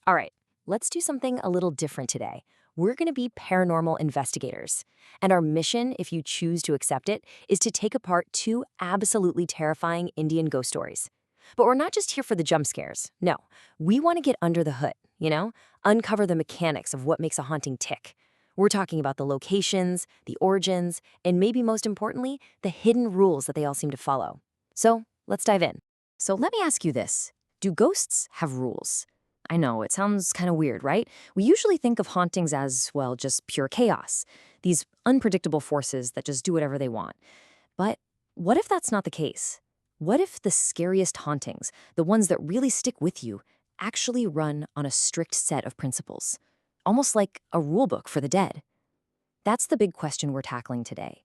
All right, let's do something a little different today. We're going to be paranormal investigators. And our mission, if you choose to accept it, is to take apart two absolutely terrifying Indian ghost stories. But we're not just here for the jump scares. No, we want to get under the hood, uncover the mechanics of what makes a haunting tick. We're talking about the locations, the origins, and maybe most importantly, the hidden rules that they all seem to follow. So let's dive in. So let me ask you this. Do ghosts have rules? I know, it sounds kind of weird, right? We usually think of hauntings as, well, just pure chaos. These unpredictable forces that just do whatever they want. But what if that's not the case? What if the scariest hauntings, the ones that really stick with you, actually run on a strict set of principles? Almost like a rule book for the dead. That's the big question we're tackling today.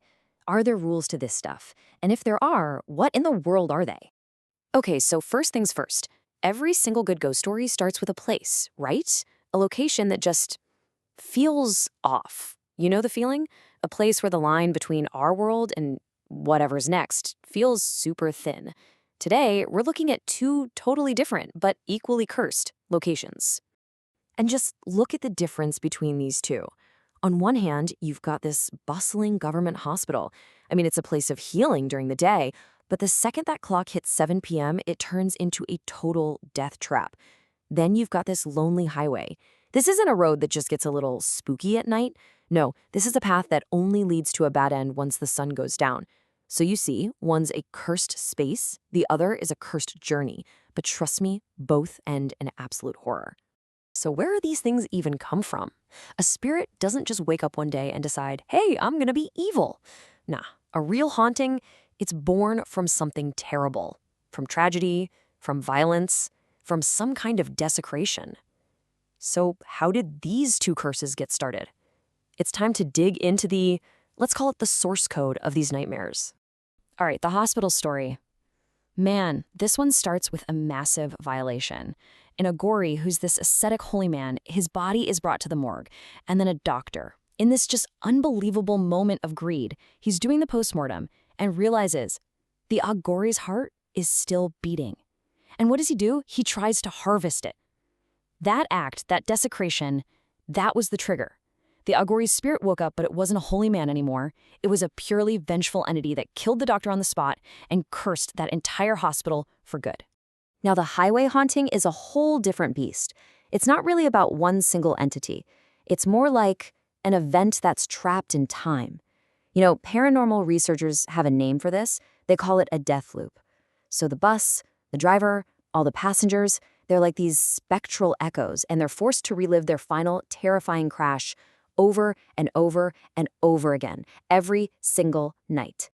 Are there rules to this stuff? And if there are, what in the world are they? Okay, so first things first. Every single good ghost story starts with a place, right? A location that just feels off. You know the feeling? A place where the line between our world and whatever's next feels super thin. Today, we're looking at two totally different but equally cursed locations. And just look at the difference between these two. On one hand, you've got this bustling government hospital. I mean, it's a place of healing during the day, but the second that clock hits 7 p.m., it turns into a total death trap. Then you've got this lonely highway. This isn't a road that just gets a little spooky at night. No, this is a path that only leads to a bad end once the sun goes down. So you see, one's a cursed space, the other is a cursed journey. But trust me, both end in absolute horror. So where do these things even come from? A spirit doesn't just wake up one day and decide, hey, I'm gonna be evil. Nah, a real haunting, it's born from something terrible, from tragedy, from violence, from some kind of desecration. So how did these two curses get started? It's time to dig into let's call it the source code of these nightmares. All right, the hospital story. Man, this one starts with a massive violation. In Agori, who's this ascetic holy man, his body is brought to the morgue, and then a doctor. In this just unbelievable moment of greed, he's doing the postmortem and realizes the Agori's heart is still beating. And what does he do? He tries to harvest it. That act, that desecration, that was the trigger. The Agori's spirit woke up, but it wasn't a holy man anymore. It was a purely vengeful entity that killed the doctor on the spot and cursed that entire hospital for good. Now, the highway haunting is a whole different beast. It's not really about one single entity. It's more like an event that's trapped in time. Paranormal researchers have a name for this. They call it a death loop. So the bus, the driver, all the passengers, they're like these spectral echoes, and they're forced to relive their final terrifying crash over and over and over again, every single night.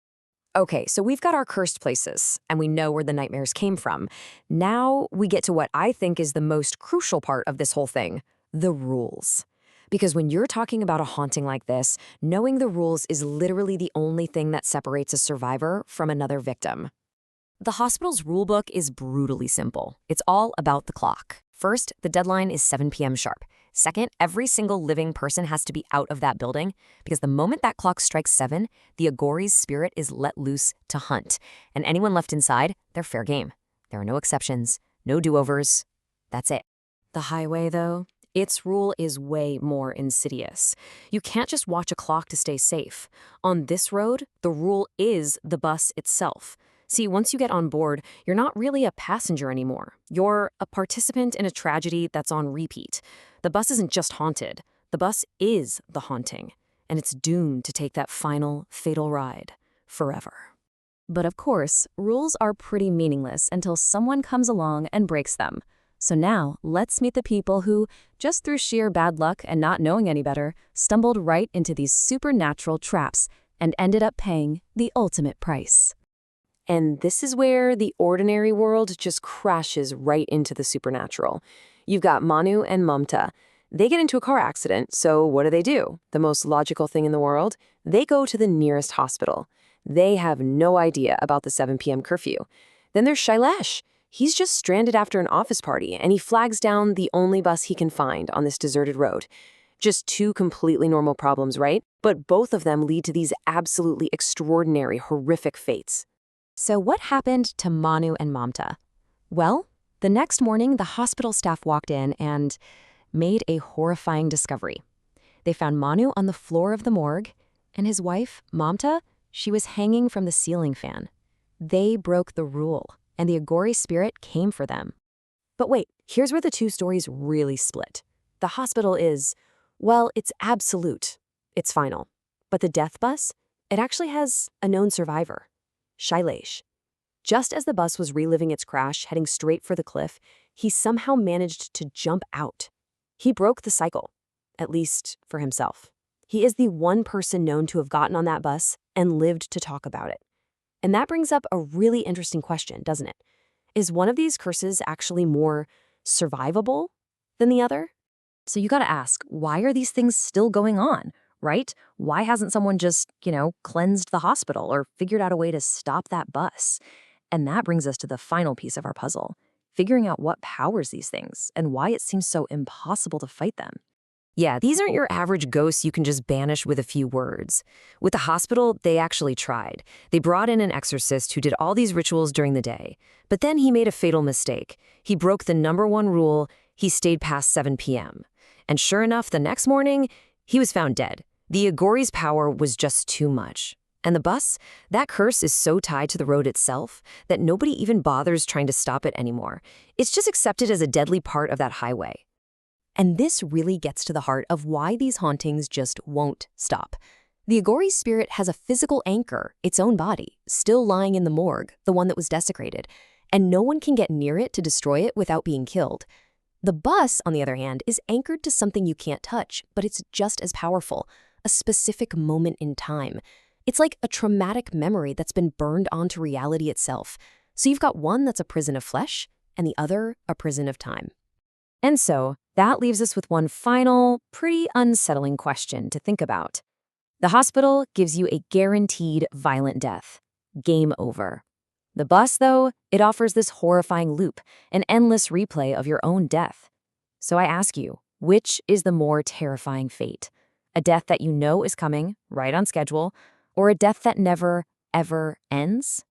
Okay, so we've got our cursed places, and we know where the nightmares came from. Now we get to what I think is the most crucial part of this whole thing, the rules. Because when you're talking about a haunting like this, knowing the rules is literally the only thing that separates a survivor from another victim. The hospital's rulebook is brutally simple. It's all about the clock. First, the deadline is 7 p.m. sharp. Second, every single living person has to be out of that building because the moment that clock strikes 7, the Agori's spirit is let loose to hunt. And anyone left inside, they're fair game. There are no exceptions, no do-overs. That's it. The highway, though, its rule is way more insidious. You can't just watch a clock to stay safe. On this road, the rule is the bus itself. See, once you get on board, you're not really a passenger anymore. You're a participant in a tragedy that's on repeat. The bus isn't just haunted. The bus is the haunting, and it's doomed to take that final, fatal ride forever. But of course, rules are pretty meaningless until someone comes along and breaks them. So now, let's meet the people who, just through sheer bad luck and not knowing any better, stumbled right into these supernatural traps and ended up paying the ultimate price. And this is where the ordinary world just crashes right into the supernatural. You've got Manu and Mamta. They get into a car accident, so what do? The most logical thing in the world? They go to the nearest hospital. They have no idea about the 7 p.m. curfew. Then there's Shailesh. He's just stranded after an office party, and he flags down the only bus he can find on this deserted road. Just two completely normal problems, right? But both of them lead to these absolutely extraordinary, horrific fates. So what happened to Manu and Mamta? Well, The next morning, the hospital staff walked in and made a horrifying discovery. They found Manu on the floor of the morgue, and his wife, Mamta, she was hanging from the ceiling fan. They broke the rule, and the Agori spirit came for them. But wait, here's where the two stories really split. The hospital is, well, it's absolute. It's final. But the death bus, it actually has a known survivor, Shailesh. Just as the bus was reliving its crash, heading straight for the cliff, he somehow managed to jump out. He broke the cycle, at least for himself. He is the one person known to have gotten on that bus and lived to talk about it. And that brings up a really interesting question, doesn't it? Is one of these curses actually more survivable than the other? So you gotta ask, why are these things still going on, right? Why hasn't someone just, cleansed the hospital or figured out a way to stop that bus? And that brings us to the final piece of our puzzle, figuring out what powers these things and why it seems so impossible to fight them. Yeah, these aren't your average ghosts you can just banish with a few words. With the hospital, they actually tried. They brought in an exorcist who did all these rituals during the day. But then he made a fatal mistake. He broke the #1 rule. He stayed past 7 p.m. And sure enough, the next morning, he was found dead. The Agori's power was just too much. And the bus, that curse is so tied to the road itself that nobody even bothers trying to stop it anymore. It's just accepted as a deadly part of that highway. And this really gets to the heart of why these hauntings just won't stop. The Agori spirit has a physical anchor, its own body, still lying in the morgue, the one that was desecrated, and no one can get near it to destroy it without being killed. The bus, on the other hand, is anchored to something you can't touch, but it's just as powerful, a specific moment in time. It's like a traumatic memory that's been burned onto reality itself. So you've got one that's a prison of flesh, and the other a prison of time. And so, that leaves us with one final, pretty unsettling question to think about. The hospital gives you a guaranteed violent death. Game over. The bus, though, it offers this horrifying loop, an endless replay of your own death. So I ask you, which is the more terrifying fate? A death that you know is coming, right on schedule, or a death that never, ever ends?